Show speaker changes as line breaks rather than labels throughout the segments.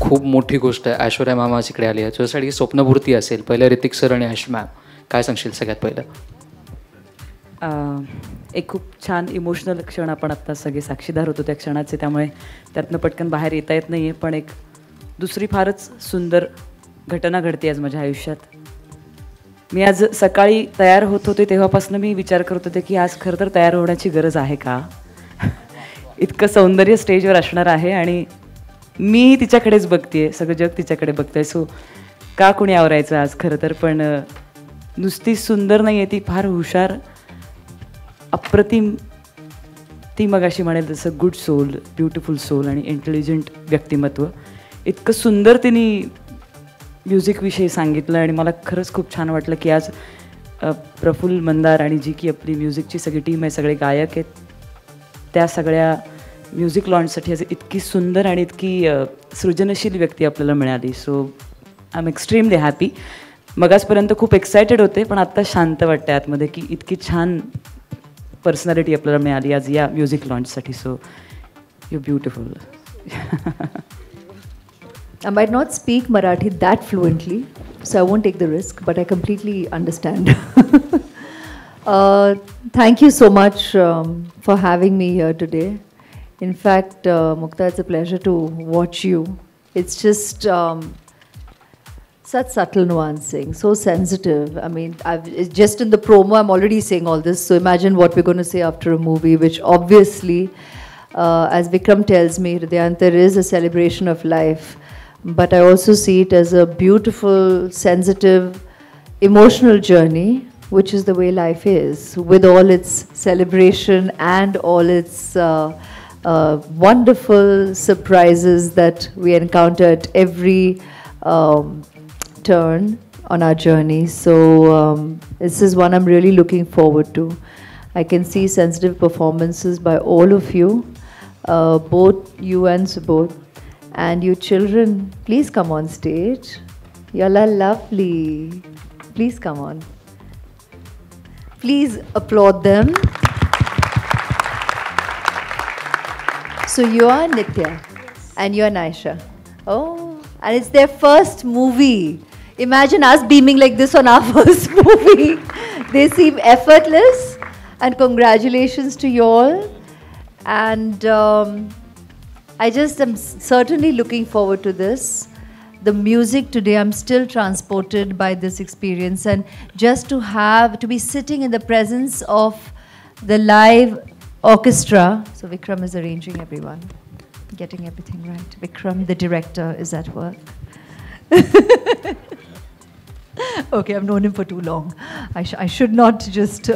खूप मोठी गोष्ट आहे. ऐश्वर्या मॅम आज इकडे आली आहे, तुझ्यासाठी स्वप्नपूर्ती असेल. पहिलं ऋतिक सर आणि ऐश मॅम, काय सांगशील सगळ्यात पहिलं?
एक खूप छान इमोशनल क्षण आपण आत्ता सगळे साक्षीदार होतो त्या क्षणाचे, त्यामुळे त्यातनं पटकन बाहेर येता येत नाही आहे. पण एक दुसरी फारच सुंदर घटना घडते आज माझ्या आयुष्यात. मी आज सकाळी तयार होत होते तेव्हापासून मी विचार करत होते की आज खरं तर तयार होण्याची गरज आहे का? इतकं सौंदर्य स्टेजवर असणार आहे आणि मी तिच्याकडेच बघते, सगळं जग तिच्याकडे बघतंय. सो का कोणी आवरायचं आज खरं तर. पण नुसती सुंदर नाही आहे, ती फार हुशार, अप्रतिम. ती मग अशी म्हणेल तसं गुड सोल, ब्युटिफुल सोल आणि इंटेलिजंट व्यक्तिमत्व. इतकं सुंदर तिने म्युझिकविषयी सांगितलं आणि मला खरंच खूप छान वाटलं की आज प्रफुल्ल मंदार आणि जी की आपली म्युझिकची सगळी टीम आहे, सगळे गायक आहेत, त्या सगळ्या म्युझिक लॉन्चसाठी आज इतकी सुंदर आणि इतकी सृजनशील व्यक्ती आपल्याला मिळाली. सो आय एम एक्स्ट्रीमली हॅपी. मगासपर्यंत खूप एक्सायटेड होते, पण आत्ता शांत वाटते आतमध्ये की इतकी छान पर्सनॅलिटी आपल्याला मिळाली आज या म्युझिक लॉन्चसाठी. So you beautiful.
I might not speak Marathi that fluently, so I won't take the risk, but I completely understand. Thank you so much for having me here today. In fact, Mukta, it's a pleasure to watch you. It's just such subtle nuancing, so sensitive. I mean, it's just in the promo, I'm already saying all this, so imagine what we're going to say after a movie, which obviously, as Vikram tells me, Hridayantar is a celebration of life. But I also see it as a beautiful, sensitive, emotional journey, which is the way life is, with all its celebration and all its wonderful surprises that we encounter at every turn on our journey. So this is one I'm really looking forward to. I can see sensitive performances by all of you, both you and Subodh. And you children, please come on stage. Y'all are lovely. Please come on. Please applaud them. So you are Nitya and you are Naisha. Oh, and it's their first movie. Imagine us beaming like this on our first movie. They seem effortless, and congratulations to you all. And I just am certainly looking forward to this. The music today, I'm still transported by this experience, and just to be sitting in the presence of the live orchestra. So Vikram is arranging everyone, getting everything right. Vikram, the director, is at work. Okay, I've known him for too long. I should not just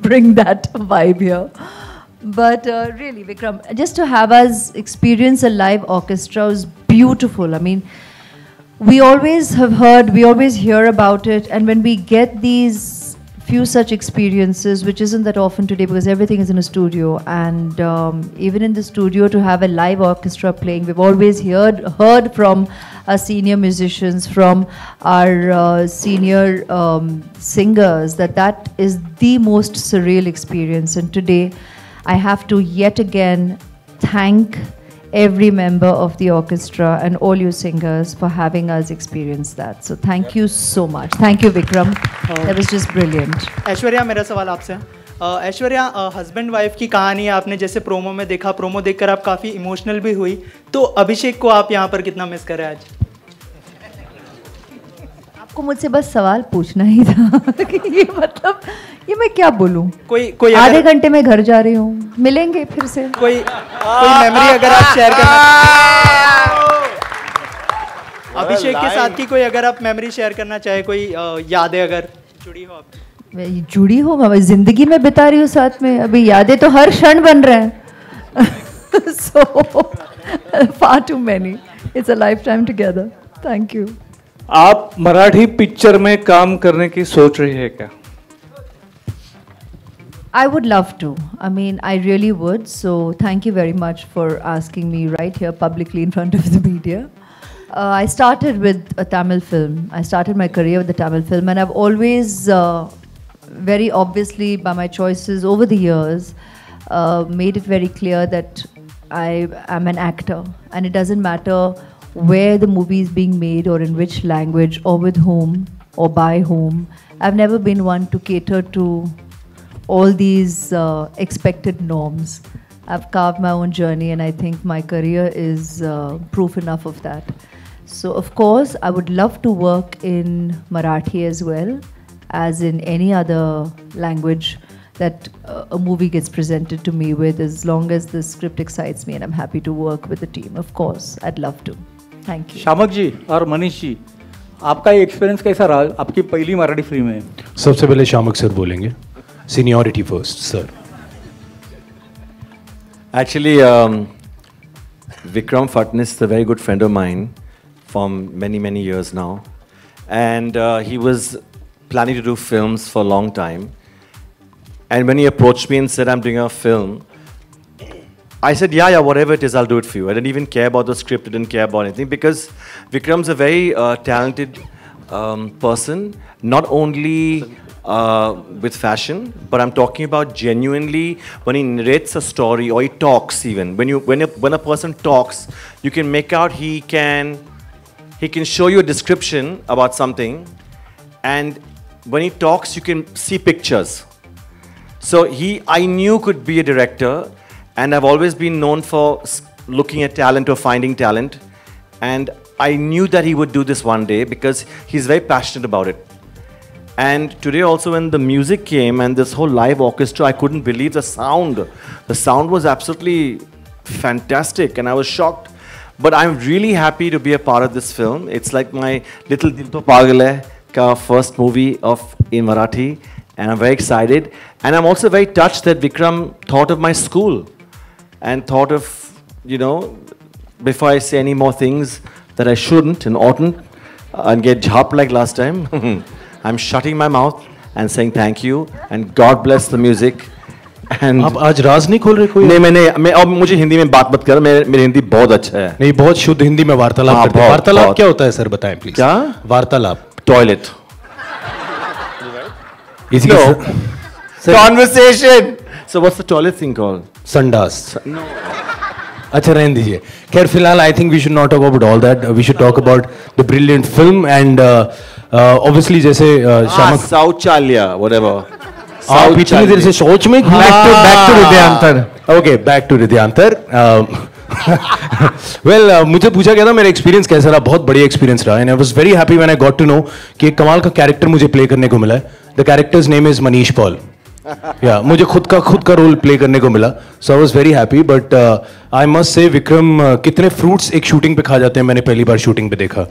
bring that vibe here. But really, Vikram, just to have us experience a live orchestra was beautiful. I mean, we always have heard, we always hear about it, and when we get these few such experiences, which isn't that often today because everything is in a studio, and even in the studio to have a live orchestra playing, we've always heard from our senior musicians, from our senior singers, that is the most surreal experience. And today, I have to yet again thank every member of the orchestra and all you singers for having us experience that. So thank you so much. Thank you, Vikram. That was just brilliant.
Aishwarya, मेरा सवाल आपसे. Aishwarya, husband wife की कहानी है, आपने जैसे promo में देखा, प्रोमो देखकर आप काफ़ी इमोशनल भी हुई. तो अभिषेक को आप यहाँ पर कितना मिस करें आज?
आपको मुझसे बस सवाल पूछना ही था कि ये मतलब ये मैं क्या बोलूं?
कोई
आधे घंटे में घर जा रही हूँ, मिलेंगे फिर से।
कोई मेमोरी अगर आप शेयर करना, अभिषेक के साथ की कोई अगर आप मेमोरी शेयर करना चाहे, कोई यादें अगर जुड़ी हो आपकी?
मैं जुड़ी हूँ, मैं जिंदगी में बिता रही हूँ साथ में, अभी यादें तो हर क्षण बन रहे हैं। So far too many. It's a lifetime together. Thank you.
आप मराठी पिक्चर में काम करने की सोच रही है क्या?
I would love to. I mean, I really would. So thank you very much for asking me right here publicly in front of the media. I started with a Tamil film. I started my career with the Tamil film, and I've always, very obviously by my choices over the years, made it very clear that I am an actor, and it doesn't matter where the movie is being made or in which language or with whom or by whom. I've never been one to cater to all these expected norms. I've carved my own journey, and I think my career is proof enough of that. So of course I would love to work in Marathi as well as in any other language that a movie gets presented to me with, as long as the script excites me and I'm happy to work with the team. Of course, I'd love to. Thank you.
शामक जी और मनीष जी, आपका ये experience कैसा रहा? आपकी पहली Marathi film है।
सबसे पहले शामक सर बोलेंगे, seniority first sir.
Actually, Vikram Fatnis is a very good friend of mine from many years now, and he was planning to do films for a long time. And when he approached me and said, I'm doing a film, I said, yeah, whatever it is, I'll do it for you. I didn't even care about the script, I didn't care about anything, because Vikram's a very talented person, not only with fashion, but I'm talking about genuinely when he narrates a story or he talks even. When a person talks, you can make out he can show you a description about something, and when he talks, you can see pictures. So I knew could be a director, and I've always been known for looking at talent or finding talent, and I knew that he would do this one day because he's very passionate about it. And today also when the music came and this whole live orchestra, I couldn't believe the sound. The sound was absolutely fantastic, and I was shocked. But I'm really happy to be a part of this film. It's like my little Dil To Pagal Hai ka first movie in Marathi. And I'm very excited. And I'm also very touched that Vikram thought of my school and thought of, before I say any more things that I shouldn't and oughtn't and get jhapped like last time, I'm shutting my mouth and saying thank you and God bless the music. And
आप आज राज नहीं खोल रहे कोई?
नहीं, मैं अब मुझे हिंदी में बात मत कर, मेरी हिंदी बहुत अच्छा है।
नहीं, बहुत शुद्ध हिंदी में वार्तालाप करते हैं। वार्तालाप क्या होता है सर, बताएं प्लीज।
क्या
वार्तालाप?
Toilet.
No.
Conversation. So what's the toilet thing called?
संडास। अच्छा रहने दीजिए। खैर फिलहाल I think we should not talk about all that. We should talk about the brilliant film and obviously जैसे शामक
शौचालय whatever.
आप इतनी देर से शौच में back to Hridayantar. Okay, back to Hridayantar. Well, मुझे पूछा गया था मेरा एक्सपीरियंस कैसा रहा। बहुत बढ़िया एक्सपीरियंस रहा and I was very happy when I got to know कि एक कमाल का कैरेक्टर मुझे प्ले करने को मिला है। The characters name is Manish Paul. Yeah मुझे खुद का रोल प्ले करने को मिला, so I was very happy. But I must say Vikram कितने फ्रूट्स एक शूटिंग पे खा जाते हैं मैंने पहली बार शूटिंग पे देखा।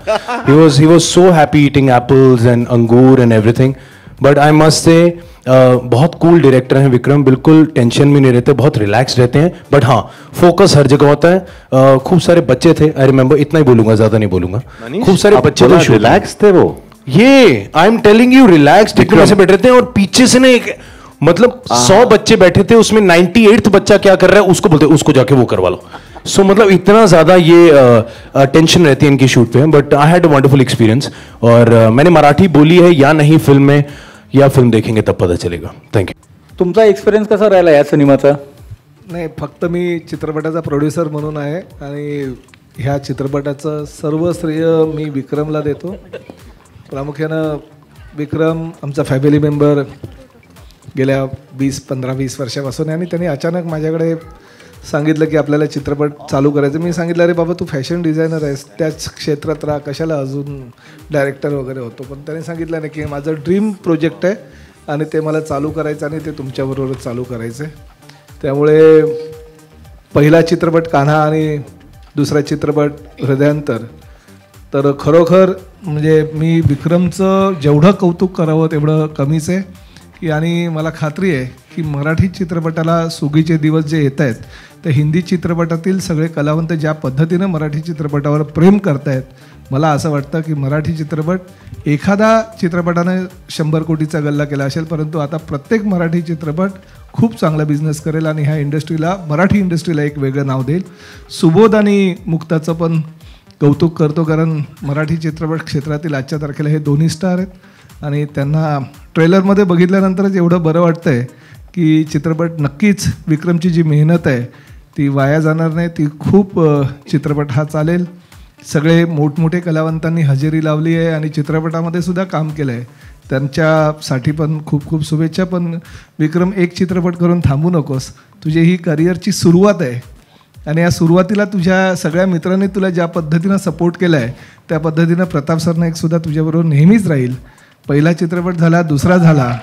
He was so happy eating apples and angoor and everything. But I must say बहुत कूल डायरेक्टर हैं विक्रम, बिल्कुल टेंशन में नहीं रहते, बहुत रिलैक्स रहते हैं। बट हाँ, फोकस हर जगह होता है। खूब सारे बच्चे थे, आई रिमेंबर, इतना ही बोलूंगा, ज्यादा नहीं बोलूंगा। खूब सारे बच्चे थे,
रिलैक्स थे वो।
ये I am telling you, relax एकदम ऐसे बैठ रहे थे और पीछे से ना एक मतलब 100 बच्चे बैठे थे, उसमें 98th बच्चा क्या कर रहा है उसको बोलते उसको जाके वो करवा लो। सो मतलब इतना ज्यादा ये टेंशन रहती है इनकी शूट पे। But I had a wonderful experience. और मैंने मराठी बोली है या नहीं फिल्म में, या फिल्म देखेंगे तब पता चलेगा। Thank you.
तुमचा एक्सपिरियन्स कसा राहिला या सिनेमाचा?
नाही, फक्त मी चित्रपटाचा प्रोड्युसर म्हणून आहे आणि ह्या चित्रपटाचं सर्व श्रेय मी विक्रमला देतो। प्रामुख्यानं विक्रम आमचा फॅमिली मेंबर गेल्या 15-20 वर्षापासून, आणि त्यांनी अचानक माझ्याकडे सांगितलं की आपल्याला चित्रपट चालू करायचं. मी सांगितलं अरे बाबा तू फॅशन डिझायनर आहेस, त्याच क्षेत्रात राहा, कशाला अजून डायरेक्टर वगैरे होतो. पण त्याने सांगितलं नाही की माझं ड्रीम प्रोजेक्ट आहे आणि ते मला चालू करायचं आणि ते तुमच्याबरोबरच चालू करायचं आहे. त्यामुळे पहिला चित्रपट कान्हा आणि दुसरा चित्रपट हृदयांतर, तर खरोखर म्हणजे मी विक्रमचं जेवढं कौतुक करावं तेवढं कमीच आहे की, आणि मला खात्री आहे की मराठी चित्रपटाला सुगीचे दिवस जे येत आहेत तर हिंदी चित्रपटातील सगळे कलावंत ज्या पद्धतीनं मराठी चित्रपटावर प्रेम करतायत, मला असं वाटतं की मराठी चित्रपट एखादा चित्रपटानं 100 कोटीचा गल्ला केला असेल, परंतु आता प्रत्येक मराठी चित्रपट खूप चांगला बिझनेस करेल आणि ह्या इंडस्ट्रीला, मराठी इंडस्ट्रीला एक वेगळं नाव देईल. सुबोध आणि मुक्ताचं पण कौतुक करतो, कारण मराठी चित्रपट क्षेत्रातील आजच्या तारखेला हे दोन्ही स्टार आहेत आणि त्यांना ट्रेलरमध्ये बघितल्यानंतरच एवढं बरं वाटतं आहे की चित्रपट नक्कीच विक्रमची जी मेहनत आहे ती वाया जाणार नाही. ती खूप चित्रपट हा चालेल. सगळे मोठमोठे कलावंतांनी हजेरी लावली आहे आणि चित्रपटामध्ये सुद्धा काम केलं आहे. त्यांच्यासाठी पण खूप खूप शुभेच्छा. पण विक्रम, एक चित्रपट करून थांबू नकोस. तुझी ही करिअरची सुरुवात आहे आणि या सुरुवातीला तुझ्या सगळ्या मित्रांनी तुला ज्या पद्धतीनं सपोर्ट केला आहे त्या पद्धतीनं प्रताप सरनाईकसुद्धा तुझ्याबरोबर नेहमीच राहील. पहिला चित्रपट झाला, दुसरा झाला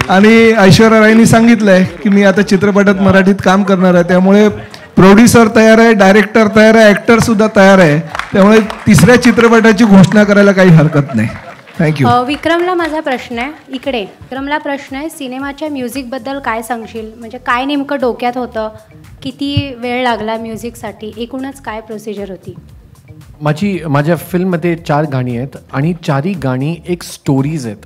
आणि ऐश्वर्या रायनी सांगितलं आहे की मी आता चित्रपटात मराठीत काम करणार आहे. त्यामुळे प्रोड्युसर तयार आहे, डायरेक्टर तयार आहे, ॲक्टरसुद्धा तयार आहे. त्यामुळे तिसऱ्या चित्रपटाची घोषणा करायला काही हरकत नाही. थँक्यू.
विक्रमला माझा प्रश्न आहे, इकडे विक्रमला प्रश्न आहे, सिनेमाच्या म्युझिकबद्दल काय सांगशील? म्हणजे काय नेमकं डोक्यात होतं, किती वेळ लागला म्युझिकसाठी, एकूणच काय प्रोसिजर होती?
माझ्या फिल्ममध्ये 4 गाणी आहेत आणि 4ही गाणी एक स्टोरीज आहेत.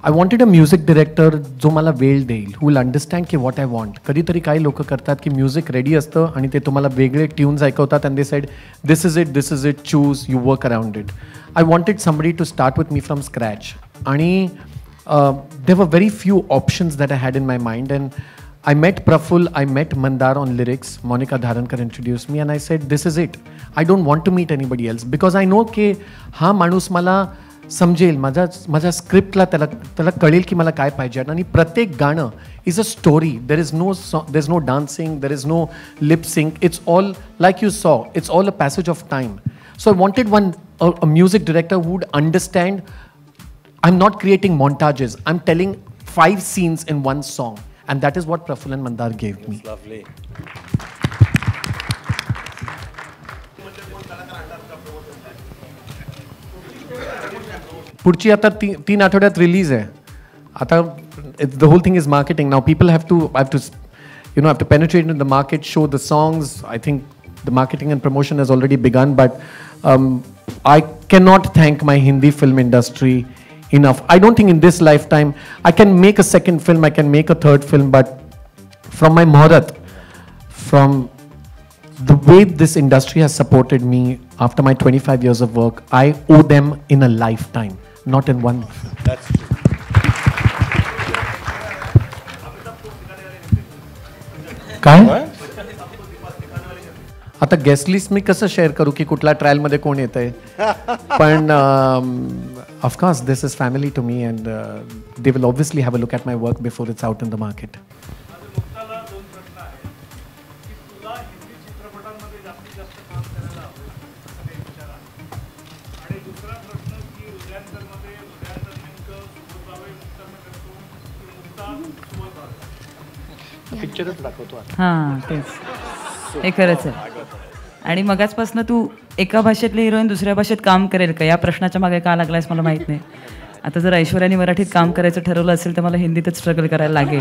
I wanted a music director जो मला वेळ देईल, हू विल अंडरस्टँड की व्हॉट आय वॉन्ट. कधीतरी काही लोक करतात की म्युझिक रेडी असतं आणि ते तुम्हाला वेगळे ट्यून्स ऐकवतात and they said this is it, choose, you work around it. I wanted somebody to start with me from scratch आणि there were very few options that I had in my mind and I met Praful, I met Mandar on lyrics. Monica Dharankar introduced me and I said, this is it. I don't want to meet anybody else because I know की हा माणूस मला समजेल, माझ्या स्क्रिप्टला त्याला कळेल की मला काय पाहिजे. आणि प्रत्येक गाणं is a story. There is no dancing, there is no lip sync. It's all like you saw, it's all a passage of time. So I wanted a music director who would understand I'm not creating montages, I'm telling 5 scenes in one song. And that is what Praful and Mandar gave me.
That's lovely.
पुढची आता 3 आठवड्यात release आहे. आता the whole thing is marketing. Now people have to penetrate into the market, show the songs. I think the marketing and promotion has already begun, but I cannot thank my Hindi film industry enough. I don't think in this lifetime I can make a second film, I can make a third film, but from my Muhurat, from the way this industry has supported me after my 25 years of work, I owe them in a lifetime, not in one.
That's true.
काय? आता guest list मी कसं share करू की कुठल्या ट्रायलमध्ये कोण येत आहे? पण of course this is family to me and they will obviously have a look at my work before it's out in the market.
हां तेच, हे खरंच आहे. आणि मगाचपासून तू एका भाषेतले हिरोईन दुसऱ्या भाषेत काम करेल का या प्रश्नाच्या मागे का लागलायस मला माहीत नाही. आता जर ऐश्वर्याने मराठीत काम करायचं ठरवलं असेल तर मला हिंदीतच स्ट्रगल करायला लागेल.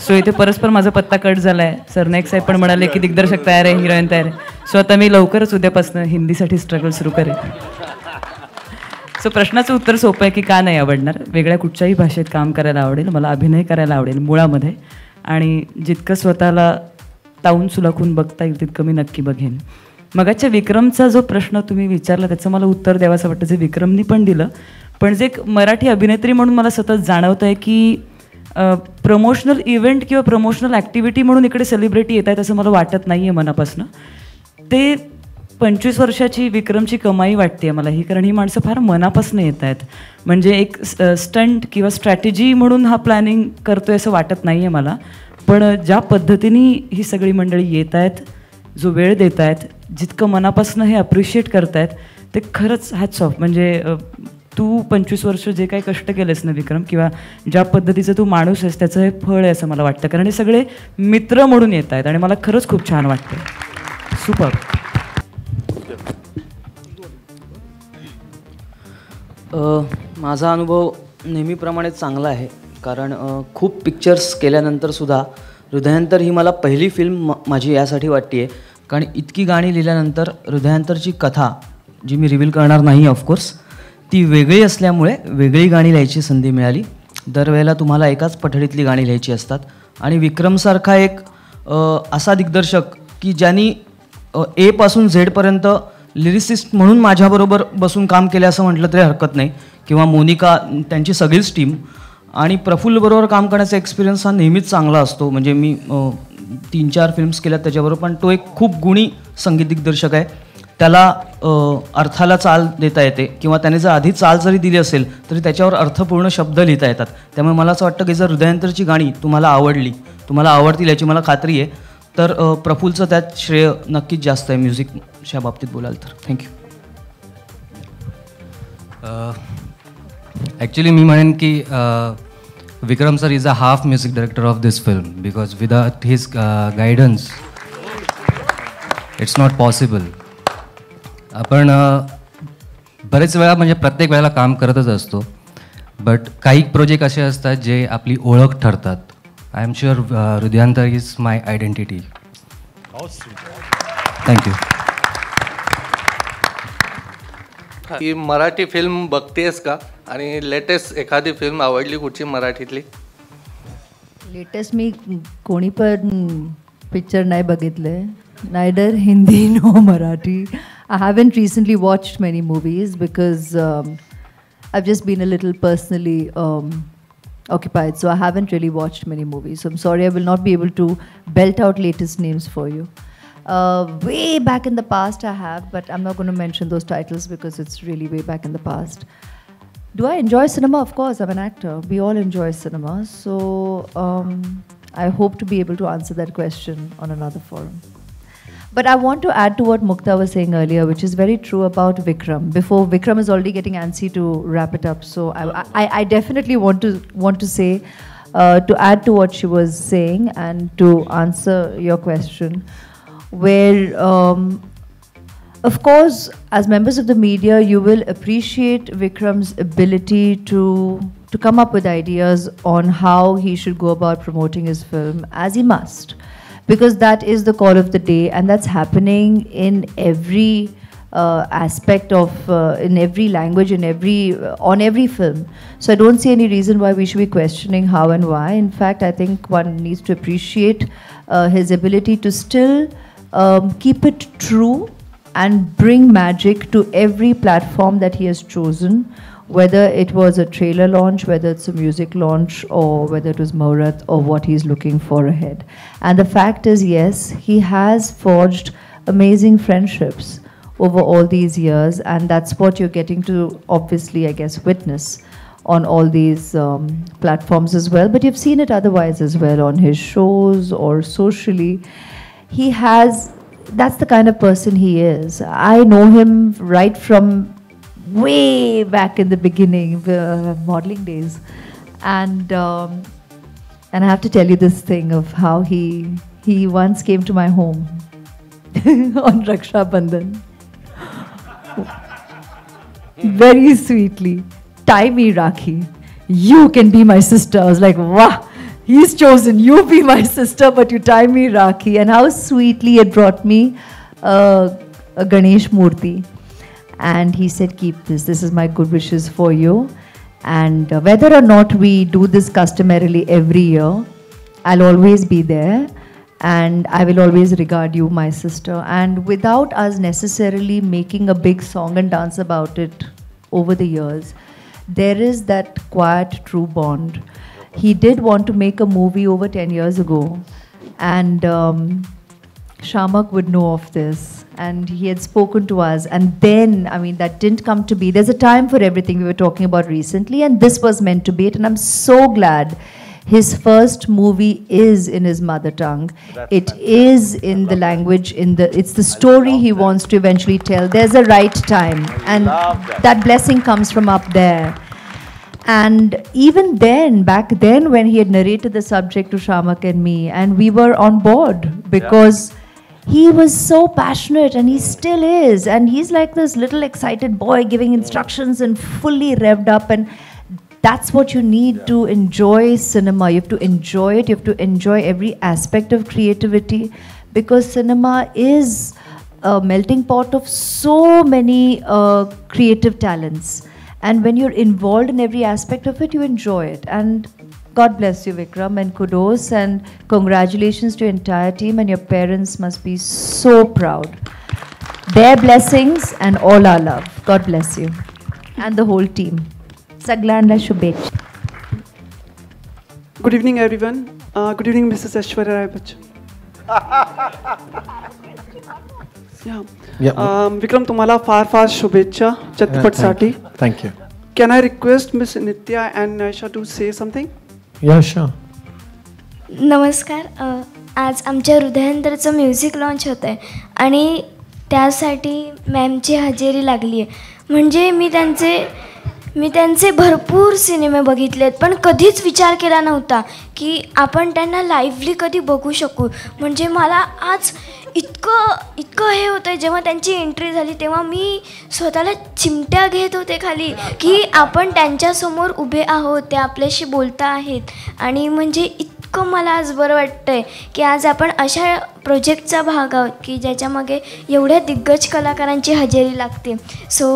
सो इथे परस्पर माझा पत्ता कट झाला आहे. सरनाईक साहेब पण म्हणाले की दिग्दर्शक तयार आहे, हिरोईन तयार आहे. सो आता मी लवकरच उद्यापासून हिंदीसाठी स्ट्रगल सुरू करेन. सो प्रश्नाचं उत्तर सोपं आहे की का नाही आवडणार. वेगळ्या कुठच्याही भाषेत काम करायला आवडेल, मला अभिनय करायला आवडेल मुळामध्ये, आणि जितकं स्वतःला तावून सुलाखून बघता येईल तितकं मी नक्की बघेन. मगाच्या विक्रमचा जो प्रश्न तुम्ही विचारला त्याचं मला उत्तर द्यावंसं वाटतं, जे विक्रमनी पण दिलं. पण जे एक मराठी अभिनेत्री म्हणून मला सतत जाणवतं आहे की प्रमोशनल इव्हेंट किंवा प्रमोशनल ॲक्टिव्हिटी म्हणून इकडे सेलिब्रिटी येत आहेत असं मला वाटत नाही आहे मनापासून. ते 25 वर्षाची विक्रमची कमाई वाटते मला ही, कारण ही माणसं फार मनापासून येत आहेत. म्हणजे एक स्टंट किंवा स्ट्रॅटेजी म्हणून हा प्लॅनिंग करतोय असं वाटत नाही आहे मला. पण ज्या पद्धतीने ही सगळी मंडळी येत आहेत, जो वेळ देत आहेत, जितकं मनापासून हे अप्रिशिएट करतायत ते खरंच हॅट्स ऑफ. म्हणजे तू 25 वर्ष जे काही कष्ट केलेस ना विक्रम, किंवा ज्या पद्धतीचं तू माणूस आहेस त्याचं हे फळ आहे असं मला वाटतं. कारण हे सगळे मित्र म्हणून येत आहेत आणि मला खरंच खूप छान वाटतं. सुपर.
माझा अनुभव नेहमीप्रमाणे चांगला आहे. कारण खूप पिक्चर्स केल्यानंतरसुद्धा हृदयांतर ही मला पहिली फिल्म माझी यासाठी वाटते आहे. कारण इतकी गाणी लिहिल्यानंतर हृदयांतरची कथा, जी मी रिव्हील करणार नाही ऑफकोर्स, ती वेगळी असल्यामुळे वेगळी गाणी लिहायची संधी मिळाली. दरवेळेला तुम्हाला एकाच पठडीतली गाणी लिहायची असतात. आणि विक्रमसारखा एक असा दिग्दर्शक की ज्यांनी एपासून झेडपर्यंत लिरिसिस्ट म्हणून माझ्याबरोबर बसून काम केलं असं म्हटलं तरी हरकत नाही, किंवा मोनिका, त्यांची सगळीच टीम. आणि प्रफुल्लबरोबर काम करण्याचा एक्सपिरियन्स हा नेहमीच चांगला असतो. म्हणजे मी 3-4 फिल्म्स केल्यात त्याच्याबरोबर, पण तो एक खूप गुणी संगीत दिग्दर्शक आहे. त्याला अर्थाला चाल देता येते, किंवा त्याने जर आधी चाल जरी दिली असेल तरी त्याच्यावर अर्थपूर्ण शब्द लिहिता येतात. त्यामुळे मला असं वाटतं की जर हृदयांतरची गाणी तुम्हाला आवडतील याची मला खात्री आहे, तर प्रफुल्लचं त्यात श्रेय नक्कीच जास्त आहे म्युझिकच्या बाबतीत बोलाल तर. थँक्यू.
ॲक्च्युली मी म्हणेन की Vikram sir is a half music director of this film, because without his guidance it's not possible. आपण बरेच वेळा, म्हणजे प्रत्येक वेळेला काम करतच असतो, बट काही प्रोजेक्ट असे असतात जे आपली ओळख ठरतात. I am sure Hrudayantar is my identity. Thank you.
ही मराठी फिल्म बघतेस का? आणि लेटेस्ट एखादी फिल्म आवडली कुठची मराठीतली?
लेटेस्ट मी कोणी पण पिक्चर नाही बघितले, neither Hindi no Marathi. I haven't recently watched many movies because I've just been a little personally occupied, so I haven't really watched many movies. So I'm sorry, I will not be able to belt out latest names for you. Way back in the past I have, but I'm not going to mention those titles because it's really way back in the past. Do I enjoy cinema? Of course, I'm an actor. We all enjoy cinema. So I hope to be able to answer that question on another forum. But I want to add to what Mukta was saying earlier, which is very true about Vikram. Before Vikram is already getting antsy to wrap it up, so I definitely want to say, to add to what she was saying and to answer your question, where of course, as members of the media, you will appreciate Vikram's ability to come up with ideas on how he should go about promoting his film, as he must. Because that is the call of the day, and that's happening in every aspect of, in every language, in on every film. So I don't see any reason why we should be questioning how and why. In fact, I think one needs to appreciate his ability to still keep it true and bring magic to every platform that he has chosen, whether it was a trailer launch, whether it's a music launch, or whether it was Muhurat, or what he's looking for ahead. And the fact is, yes, he has forged amazing friendships over all these years, and that's what you're getting to, obviously, I guess, witness on all these platforms as well. But you've seen it otherwise as well, on his shows or socially. He has, that's the kind of person he is. I know him right from way back in the beginning, modeling days, and I have to tell you this thing of how he once came to my home on Raksha Bandhan, very sweetly, tie me Rakhi, you can be my sister. I was like, wow, he's chosen, you be my sister, but you tie me Rakhi. And how sweetly it brought me a Ganesh Murti. And he said, keep this is my good wishes for you. And whether or not we do this customarily every year, I'll always be there, and I will always regard you my sister. And without us necessarily making a big song and dance about it over the years, there is that quiet true bond. He did want to make a movie over 10 years ago, and Shamak would know of this, and he had spoken to us, and then, I mean, that didn't come to be. There's a time for everything we were talking about recently, and this was meant to be it, and I'm so glad his first movie is in his mother tongue. It is in the language, it's the story he wants to eventually tell. There's a right time, and that blessing comes from up there. And even then, back then, when he had narrated the subject to Shamak and me, and we were on board because he was so passionate, and he still is. And he's like this little excited boy giving instructions and fully revved up. And that's what you need to enjoy cinema. You have to enjoy it. You have to enjoy every aspect of creativity, because cinema is a melting pot of so many creative talents. And when you're involved in every aspect of it, you enjoy it. And God bless you, Vikram, and kudos and congratulations to your entire team, and your parents must be so proud. Their blessings and all our love. God bless you. And the whole team. Saglanla Shubech.
Good evening, everyone. Good evening, Mrs. Aishwarya Rai Bachchan. Vikram तुम्हाला फार फार शुभेच्छा चित्रपटसाठी.
Thank you.
Can I request Miss Nitya and Aisha to say something?
Yeah, sure.
नमस्कार. आज आमच्या हृदयांतरचं music launch होतं आहे आणि त्यासाठी मॅमची हजेरी लागली आहे. म्हणजे मी त्यांचे भरपूर सिनेमे बघितलेत, पण कधीच विचार केला नव्हता की आपण त्यांना लाईव्हली कधी बघू शकू. म्हणजे मला आज इतकं हे होतं आहे. जेव्हा त्यांची एंट्री झाली तेव्हा मी स्वतःला चिमट्या घेत होते खाली की आपण त्यांच्यासमोर उभे आहोत, ते आपल्याशी बोलता आहेत. आणि म्हणजे इतकं मला आज बरं वाटतं आहे की आज आपण अशा प्रोजेक्टचा भाग आहोत की ज्याच्यामागे एवढ्या दिग्गज कलाकारांची हजेरी लागते. सो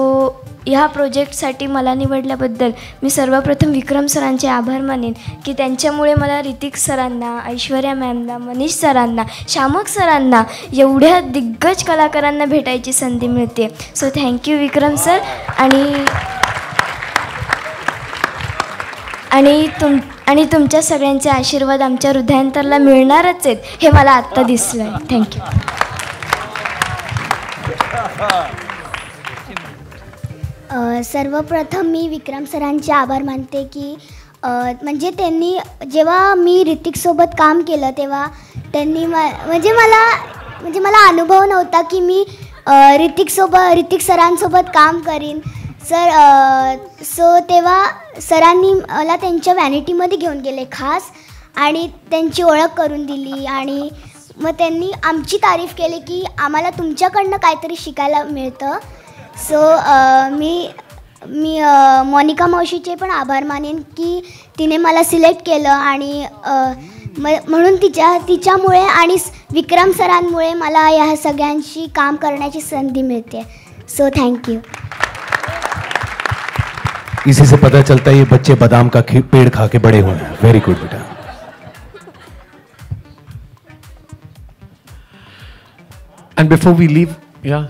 ह्या प्रोजेक्टसाठी मला निवडल्याबद्दल मी सर्वप्रथम विक्रम सरांचे आभार मानेन की त्यांच्यामुळे मला ऋतिक सरांना, ऐश्वर्या मॅमना, मनीष सरांना, शामक सरांना, एवढ्या दिग्गज कलाकारांना भेटायची संधी मिळते. So thank you Vikram sir. आणि तुमच्या सगळ्यांचे आशीर्वाद आमच्या हृदयांतरला मिळणारच आहेत हे मला आत्ता दिसलं आहे. थँक्यू.
सर्वप्रथम मी विक्रम सरांचे आभार मानते की म्हणजे त्यांनी जेव्हा मी ऋतिकसोबत काम केलं तेव्हा त्यांनी म्हणजे मला अनुभव नव्हता की मी ऋतिक सरांसोबत काम करीन सो तेव्हा सरांनी मला त्यांच्या व्हॅनिटीमध्ये घेऊन गेले खास आणि त्यांची ओळख करून दिली. आणि मग त्यांनी आमची तारीफ केली की आम्हाला तुमच्याकडनं काहीतरी शिकायला मिळतं. सो मी मोनिका मावशीचे पण आभार मानेन की तिने मला सिलेक्ट केलं आणि म्हणून तिच्यामुळे आणि विक्रम सरांमुळे मला या सगळ्यांशी काम करण्याची संधी मिळते. So thank you.
इसी से पता चलता है ये बच्चे बादाम का पेड़ खा के बड़े हुए हैं. वेरी गुड बेटा.
And before we leave, yeah,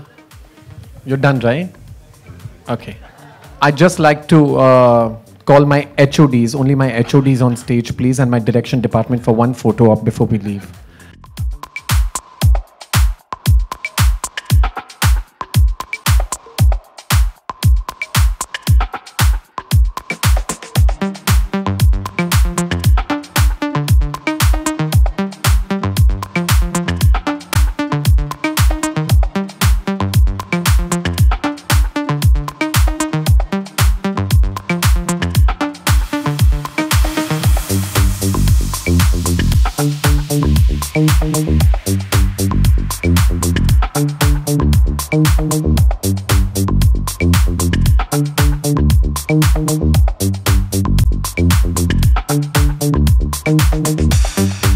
you're done, right? Okay. I'd just like to call my HODs, only my HODs on stage, please, and my direction department for one photo op before we leave.
Thank you.